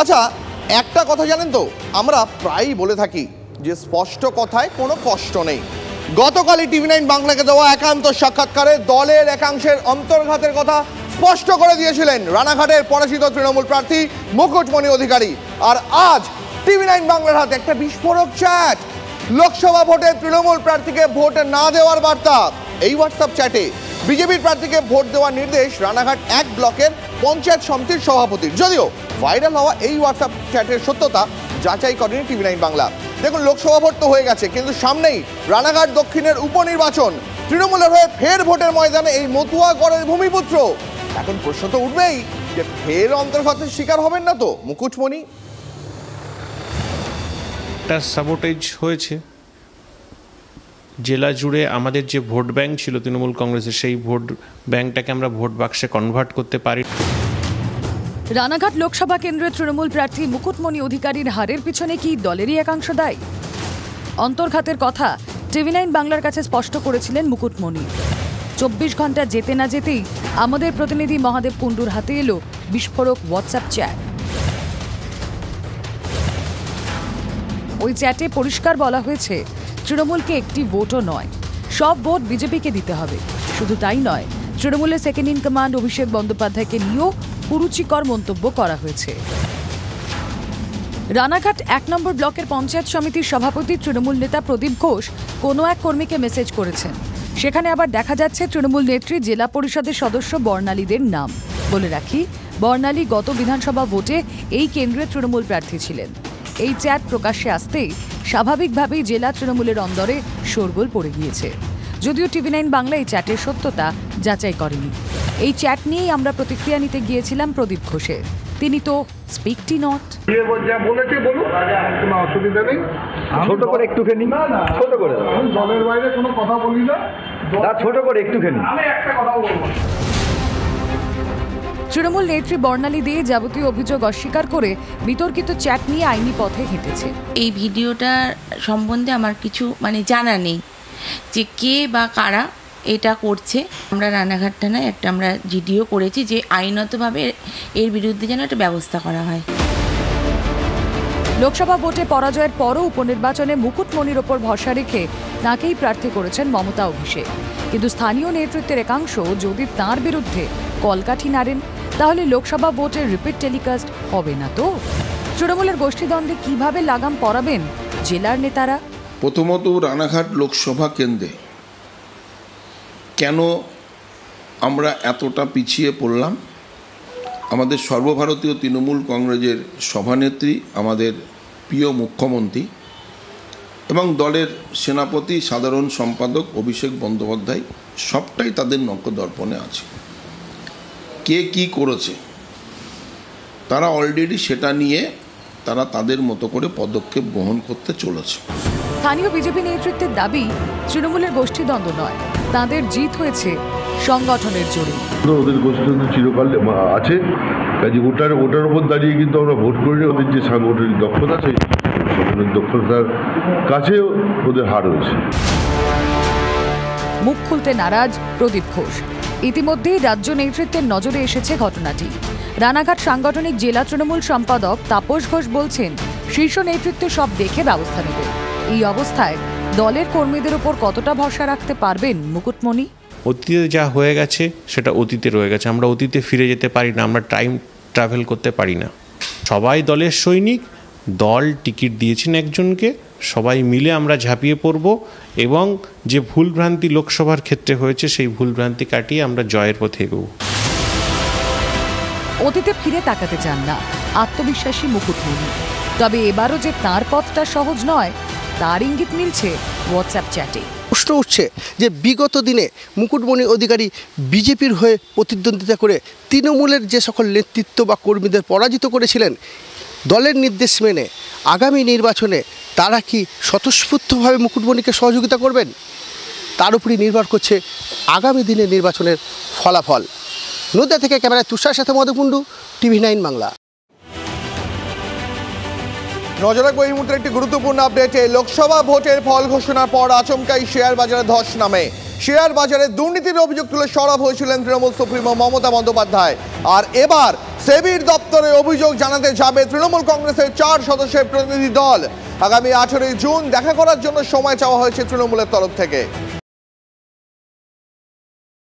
আচ্ছা, একটা কথা জানেন তো, আমরা প্রায়ই বলে থাকি যে স্পষ্ট কথায় কোনো কষ্ট নেই। গতকালই টিভি9 বাংলাকে দেওয়া একান্ত সাক্ষাৎকারে দলের একাংশের অন্তর্ঘাতের কথা স্পষ্ট করে দিয়েছিলেন রানাঘাটের পরাজিত তৃণমূল প্রার্থী মুকুটমণি অধিকারী। আর আজ টিভি9 বাংলার হাতে একটা বিস্ফোরক চ্যাট, লোকসভা ভোটে তৃণমূল প্রার্থীকে ভোট না দেওয়ার বার্তা। এই হোয়াটসঅ্যাপ চ্যাটে বিজেপির প্রার্থীকে ভোট দেওয়ার নির্দেশ রানাঘাট 1 ব্লকের পঞ্চায়েত সমিতির সভাপতির। যদিও ভাইরাল হওয়া এই হোয়াটসঅ্যাপ চ্যাটের সত্যতা যাচাই করেনি টিভি9 বাংলা। দেখুন, লোকসভা ভোট তো হয়ে গেছে, কিন্তু সামনেই রানাঘাট দক্ষিণের উপনির্বাচন। তৃণমূলের হয়ে ফের ভোটের ময়দানে এই মতুয়াগড়ের ভূমিপুত্র। এখন প্রশ্ন তো উঠবেই যে ফের অন্তর্ঘাতের শিকার হবেন না তো মুকুটমণি? একটা সাবোটেজ হয়েছে। জেলা জুড়ে আমাদের যে ভোট ব্যাংক ছিল তৃণমূল কংগ্রেসের, সেই ভোট ব্যাংকটাকে আমরা ভোট বাক্সে কনভার্ট করতে পারি। রানাঘাট লোকসভা কেন্দ্রের তৃণমূল প্রার্থী মুকুটমণি অধিকারীর হারের পিছনে কি দলেরই একাংশ দায়ী? অন্তর্ঘাতের কথা টিভি9 বাংলার কাছে স্পষ্ট করেছিলেন মুকুটমণি। 24 ঘন্টা যেতে না যেতেই আমাদের প্রতিনিধি মহাদেব কুণ্ডুর হাতে এলো বিস্ফোরক হোয়াটসঅ্যাপ চ্যাট। ওই চ্যাটে পরিষ্কার বলা হয়েছে, তৃণমূলকে একটি ভোটও নয়, সব ভোট বিজেপিকে দিতে হবে। শুধু তাই নয়, তৃণমূলের সেকেন্ড ইন কমান্ড অভিষেক বন্দ্যোপাধ্যায়কে নিয়েও কুরুচিকর মন্তব্য করা হয়েছে। রানাঘাট 1 নম্বর ব্লকের পঞ্চায়েত সমিতির সভাপতি তৃণমূল নেতা প্রদীপ ঘোষ কোনো এক কর্মীকে মেসেজ করেছেন। সেখানে আবার দেখা যাচ্ছে তৃণমূল নেত্রী জেলা পরিষদের সদস্য বর্ণালীদের নাম। বলে রাখি, বর্ণালী গত বিধানসভা ভোটে এই কেন্দ্রের তৃণমূল প্রার্থী ছিলেন। এই চ্যাট প্রকাশ্যে আসতেই স্বাভাবিকভাবেই জেলা তৃণমূলের অন্দরে শোরগোল পড়ে গিয়েছে। যদিও টিভি9 বাংলা এই চ্যাটের সত্যতা যাচাই করেনি। এই চ্যাট নিয়েই আমরা প্রতিক্রিয়া নিতে গিয়েছিলাম প্রদীপ ঘোষের। তিনি তো স্পিকটি নট। বলেছে বলুন, কোনো অসুবিধা নেই। ছোট করে একটুখানি, ছোট করে আমি দলের বাইরে কোনো কথা বলি না, ছোট করে একটুখানি। আমি একটা কথাও বলবো। তৃণমূল নেত্রী বর্ণালী দিয়ে যাবতীয় অভিযোগ অস্বীকার করে বিতর্কিত চ্যাট নিয়ে আইনি পথে হেঁটেছে। এই ভিডিওটা সম্বন্ধে আমার কিছু জানা নেই যে কে বা কারা এটা করছে। আমরা রানাঘাট থানায় আমরা জিডিও করেছি যে আইনতভাবে এর বিরুদ্ধে যেন একটা ব্যবস্থা করা হয়। লোকসভা ভোটে পরাজয়ের পরও উপনির্বাচনে মুকুটমণির ওপর ভরসা রেখে তাঁকেই প্রার্থী করেছেন মমতা অভিষেক। কিন্তু স্থানীয় নেতৃত্বের একাংশ যদি তাঁর বিরুদ্ধে কলকাঠি নাড়েন, তাহলে লোকসভা ভোটের রিপিট টেলিকাস্ট হবে না তো? তৃণমূলের গোষ্ঠীদ্বন্দ্বে কিভাবে লাগাম পরাবেন জেলার নেতারা? প্রথমত, রানাঘাট লোকসভা কেন্দ্রে কেন আমরা এতটা পিছিয়ে পড়লাম? আমাদের সর্বভারতীয় তৃণমূল কংগ্রেসের সভানেত্রী, আমাদের প্রিয় মুখ্যমন্ত্রী এবং দলের সেনাপতি সাধারণ সম্পাদক অভিষেক বন্দ্যোপাধ্যায় সবটাই তাদের নখদর্পণে আছে। কে কি করেছে তারা অলরেডি সেটা নিয়ে তারা তাদের মতো করে পদক্ষেপ গ্রহণ করতে চলেছে। স্থানীয় বিজেপি নেতৃত্বের দাবি, তৃণমূলের গোষ্ঠীদ্বন্দ্ব নয়, তাদের জিত হয়েছে সংগঠনের জোরে। ওদের গোষ্ঠীদ্বন্দ্ব চিরকাল আছে, কাজে ওটার উপর দাঁড়িয়ে কিন্তু আমরা ভোট করি। ওদের যে সাংগঠনিক দক্ষতা, সেই সাংগঠনিক দক্ষতার কাছে ওদের হার হয়েছে। মুখ খুলতে নারাজ প্রদীপ ঘোষ। ইতিমধ্যেই রাজ্য নেতৃত্বের নজরে এসেছে ঘটনাটি। রানাঘাট সাংগঠনিক জেলা তৃণমূল সম্পাদক তাপস ঘোষ বলছেন, শীর্ষ নেতৃত্ব সব দেখে ব্যবস্থা নেবে। এই অবস্থায় দলের কর্মীদের ওপর কতটা ভরসা রাখতে পারবেন মুকুটমণি? অতীতে যা হয়ে গেছে সেটা অতীতে রয়ে গেছে। আমরা অতীতে ফিরে যেতে পারি না, আমরা টাইম ট্রাভেল করতে পারি না। সবাই দলের সৈনিক, দল টিকিট দিয়েছেন একজনকে, সবাই মিলে আমরা ঝাঁপিয়ে পড়ব এবং যে ভুলভ্রান্তি লোকসভার ক্ষেত্রে হয়েছে সেই ভুলভ্রান্তি কাটিয়ে আমরা জয়ের পথে এগোব। অতীতে ফিরে তাকাতে চান না আত্মবিশ্বাসী মুকুটমণি। তবে এবারও যে তাঁর পথটা সহজ নয় তার ইঙ্গিত মিলছে হোয়াটসঅ্যাপ চ্যাটে। প্রশ্ন উঠছে যে বিগত দিনে মুকুটমণি অধিকারী বিজেপির হয়ে প্রতিদ্বন্দ্বিতা করে তৃণমূলের যে সকল নেতৃত্ব বা কর্মীদের পরাজিত করেছিলেন, দলের নির্দেশ মেনে আগামী নির্বাচনে তারা কি স্বতঃস্ফূর্তভাবে মুকুটমণিকে সহযোগিতা করবেন? তার উপরই নির্ভর করছে আগামী দিনের নির্বাচনের ফলাফল। নদিয়া থেকে ক্যামেরায় তুষার সাথে মহাদেব কুণ্ডু, টিভি9 বাংলা। নজর রাখবো এই মুহূর্তে একটি গুরুত্বপূর্ণ আপডেটে। লোকসভা ভোটের ফল ঘোষণার পর আচমকাই শেয়ার বাজারে ধস নামে। শেয়ার বাজারে দুর্নীতির অভিযোগ তুলে সরব হয়েছিলেন তৃণমূল সুপ্রিমো মমতা বন্দ্যোপাধ্যায়। আর এবার সেবির দপ্তরে অভিযোগ জানাতে যাবে তৃণমূল কংগ্রেসের 4 সদস্যের প্রতিনিধি দল। আগামী 18 জুন দেখা করার জন্য সময় চাওয়া হয়েছে তৃণমূলের তরফ থেকে।